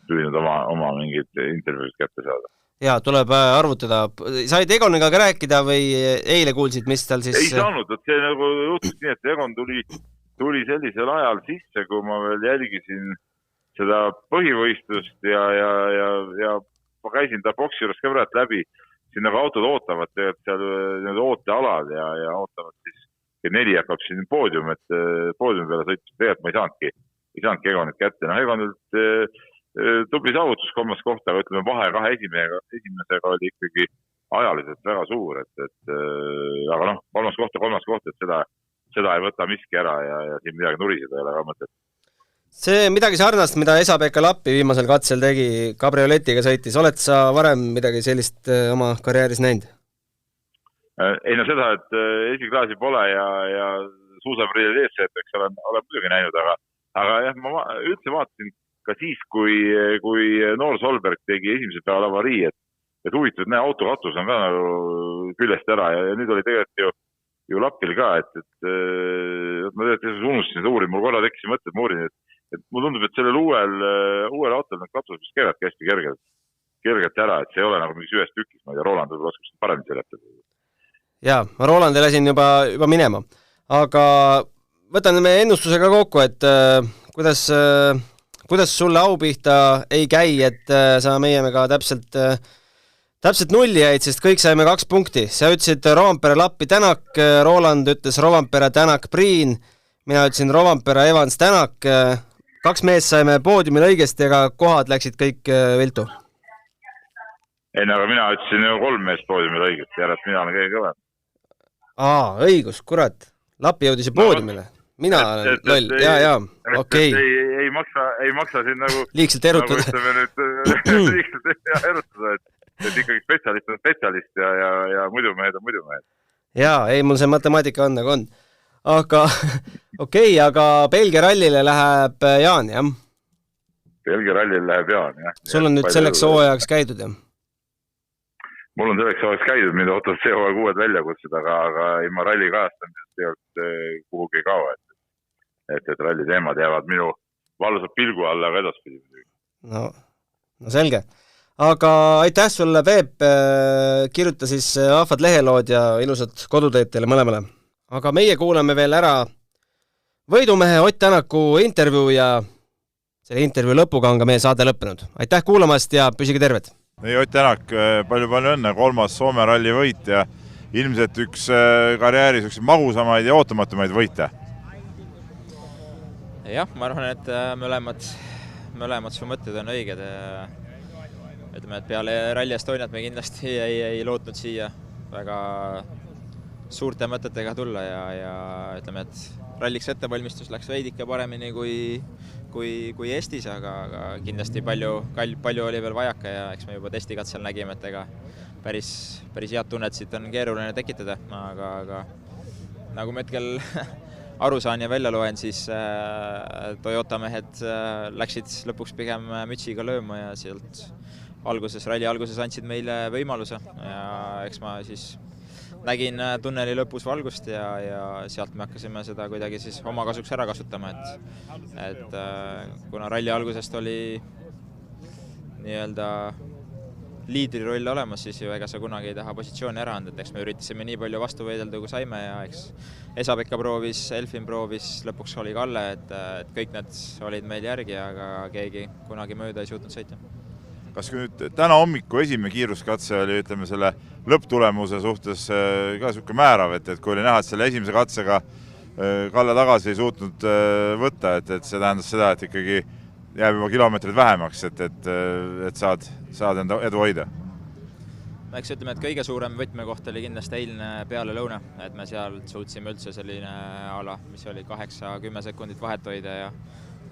püüdnud oma mingid intervjuud kätte saada. Jaa, tuleb arvutada. Said Egoniga ka rääkida või eile kuulsid, mis tal siis... Ei saanud, et see nagu juhtus nii, et Egon tuli sellisel ajal sisse, kui ma veel jälgisin seda põhivõistlust ja ma käisin ta boksi juures ka praegu läbi. Siin nagu autod ootavad seal need ootealad ja ootavad siis 4 hakkab siin poodium peale sõitus. Tegelikult ma ei saanudki Egonit kätte. Egonilt tubli saavutus 3. kohta, aga ütleme vahe 2 esimesega oli ikkagi ajaliselt väga suur, aga 3. koht, et seda ei võta miski ära ja siin midagi nuriseda ei ole ka mõtet. See midagi sarnast, mida Esa-Pekka Lappi viimasel katsel tegi, kabrioletiga sõitis. Oled sa varem midagi sellist oma karjääris näinud? Ei seda, et esiklaasi pole ja suusaprillid eessõiteks olen muidugi näinud, aga jah, ma üldse vaatasin ka siis, kui Noor Solberg tegi esimesel päeval avarii, et huvitatud, autokatus on ka nagu küljest ära ja nüüd oli tegelikult ju Lappil ka, et ma tegelikult unustasin seda uurima, mul korra tekkis mõtted, ma uurin, et mul tundub, et sellel uuel autol need katused, mis käivadki hästi kergelt ära, et see ei ole nagu mingis ühes tükis, ma ei tea, Roland võib oskab seda paremini seletada. Jaa, ma Rolandi lasin juba minema, aga võtame ennustusega kokku, et kuidas sulle au pihta ei käi, et sa meiega täpselt nulli jäid, sest kõik saime 2 punkti. Sa ütlesid Rompere, Lappi, Tänak, Roland ütles Rompere, Tänak, Priin, mina ütlesin Rompere, Evans, Tänak. 2 meest saime poodiumil õigesti, aga kohad läksid kõik viltu. aga mina ütlesin ju 3 meest poodiumil õigesti, järelt mina olen kõige kõvem. Õigus, kurat. Lapi jõudis ju poodiumile. Mina olen loll, jaa, okei. Ei maksa siin nagu liigselt erutada. Nagu ütleme nüüd liigselt erutada, et ikkagi spetsialist on spetsialist ja muidu mehed on muidu mehed. Jaa, ei, mul see matemaatika on nagu on. Aga okei, aga Belgia rallile läheb Jaan, jah? Belgia rallile läheb Jaan, jah. Sul on nüüd selleks hooajaks käidud, jah? Mul on selleks hooajaks käidud, mind ootab see hooaeg uued väljakutsed, aga ilma ralli kajastamisest ei olnud kuhugi kaua, et ralli teemad jäävad minu valusad pilgu alla, aga edaspidi. No selge. Aga aitäh sulle, Peep, kirjuta siis ahvad lehelood ja ilusad koduteed teile mõlemale. Aga meie kuulame veel ära võidumehe Ott Tänaku intervjuu ja selle intervjuu lõpuga on ka meie saade lõppenud. Aitäh kuulamast ja püsige terved! Ott Tänak, palju õnne, 3. Soome ralli võit ja ilmselt üks karjääris magusamaid ja ootamatumaid võite. Jah, ma arvan, et mõlemad su mõtted on õiged. Ütleme, et peale Rally Estoniat me kindlasti ei lootnud siia väga suurte mõtetega tulla ja ütleme, et ralliks ettevalmistus läks veidike paremini kui Eestis, aga kindlasti palju oli veel vajaka ja eks me juba testikatsel nägime, et ega päris head tunnet siit on keeruline tekitada, aga nagu me hetkel aru saan ja välja loen, siis Toyota mehed läksid lõpuks pigem mütsiga lööma ja sealt ralli alguses andsid meile võimaluse ja eks ma siis nägin tunneli lõpus valgust ja sealt me hakkasime seda kuidagi siis oma kasuks ära kasutama, et kuna ralli algusest oli nii-öelda liidri roll olemas, siis ju ega sa kunagi ei taha positsiooni ära anda, et eks me üritasime nii palju vastu võidelda, kui saime ja eks Esa-Pekka proovis, Elfin proovis, lõpuks oli Kalle, et kõik need olid meil järgi, aga keegi kunagi mööda ei suutnud sõita. Kas nüüd täna hommiku esimene kiiruskatse oli, ütleme, selle lõpptulemuse suhtes ka niisugune määrav, et kui oli näha, et selle esimese katsega Kalle tagasi ei suutnud võtta, et see tähendas seda, et ikkagi jääb juba kilomeetrid vähemaks, et saad enda edu hoida? Eks ütleme, et kõige suurem võtmekoht oli kindlasti eilne peale lõuna, et me seal suutsime üldse selline ala, mis oli 8-10 sekundit vahet hoida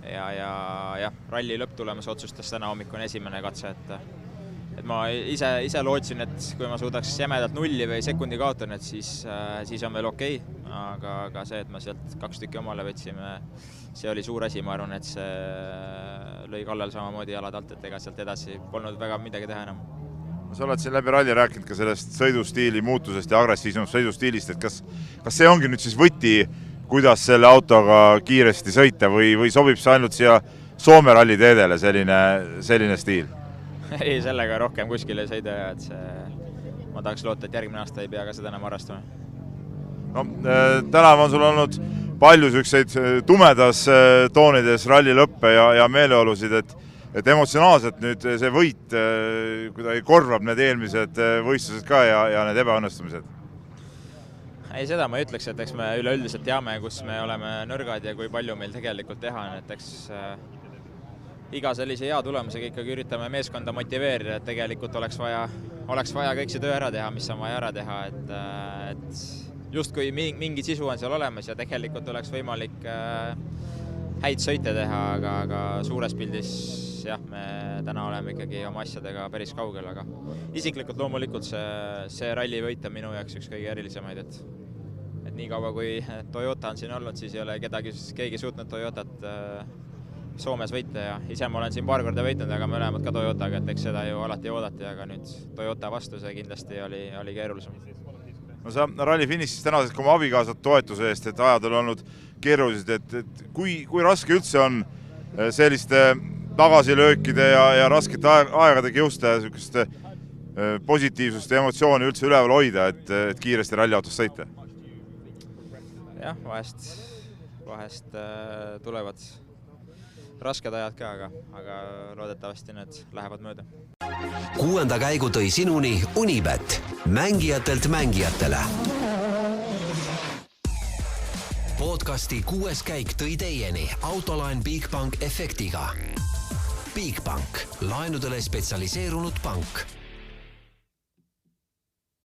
ja ralli lõpptulemus otsustas täna hommikune esimene katse, et ma ise lootsin, et kui ma suudaks jämedalt 0 või sekundi kaotan, et siis on veel okei, aga see, et ma sealt 2 tükki omale võtsime, see oli suur asi, ma arvan, et see lõi Kallel samamoodi jalad alt, et ega sealt edasi polnud väga midagi teha enam. Sa oled siin läbi ralli rääkinud ka sellest sõidustiili muutusest ja agressiivsemast sõidustiilist, et kas see ongi nüüd siis võti, kuidas selle autoga kiiresti sõita või sobib see ainult siia Soome ralli teedele selline stiil? Ei, sellega rohkem kuskil ei sõida ja et ma tahaks loota, et järgmine aasta ei pea ka seda enam harrastama. No, tänav on sul olnud palju selliseid tumedas toonides ralli lõppe ja meeleolusid, et emotsionaalselt nüüd see võit kuidagi korvab need eelmised võistlused ka ja need ebaõnnestumised? Ei, seda ma ei ütleks, et eks me üleüldiselt teame, kus me oleme nõrgad ja kui palju meil tegelikult teha on, et eks iga sellise hea tulemusega ikkagi üritame meeskonda motiveerida, et tegelikult oleks vaja kõik see töö ära teha, mis on vaja ära teha, et justkui mingi sisu on seal olemas ja tegelikult oleks võimalik häid sõite teha, aga suures pildis jah, me täna oleme ikkagi oma asjadega päris kaugel, aga isiklikult loomulikult see ralli võit on minu jaoks üks kõige erilisemaid, et nii kaua kui Toyota on siin olnud, siis ei ole keegi suutnud Toyotat Soomes võita ja ise ma olen siin paar korda võitnud, aga me oleme ka Toyotaga, et eks seda ju alati oodati, aga nüüd Toyota vastu see kindlasti oli keerulisem. No sa ralli finišis tänasest ka oma abikaasad toetuse eest, et ajad on olnud keerulised, et kui raske üldse on selliste tagasilöökide ja raskete aegade kiuste positiivsust ja emotsiooni üldse üleval hoida, et kiiresti ralliautos sõita? Jah, vahest tulevad rasked ajad ka, aga loodetavasti need lähevad mööda. 6. käigu tõi sinuni Unibet, mängijatelt mängijatele. Podcasti 6. käik tõi teieni Autoline Bigbank efektiga. Bigbank, laenudele spetsialiseerunud pank.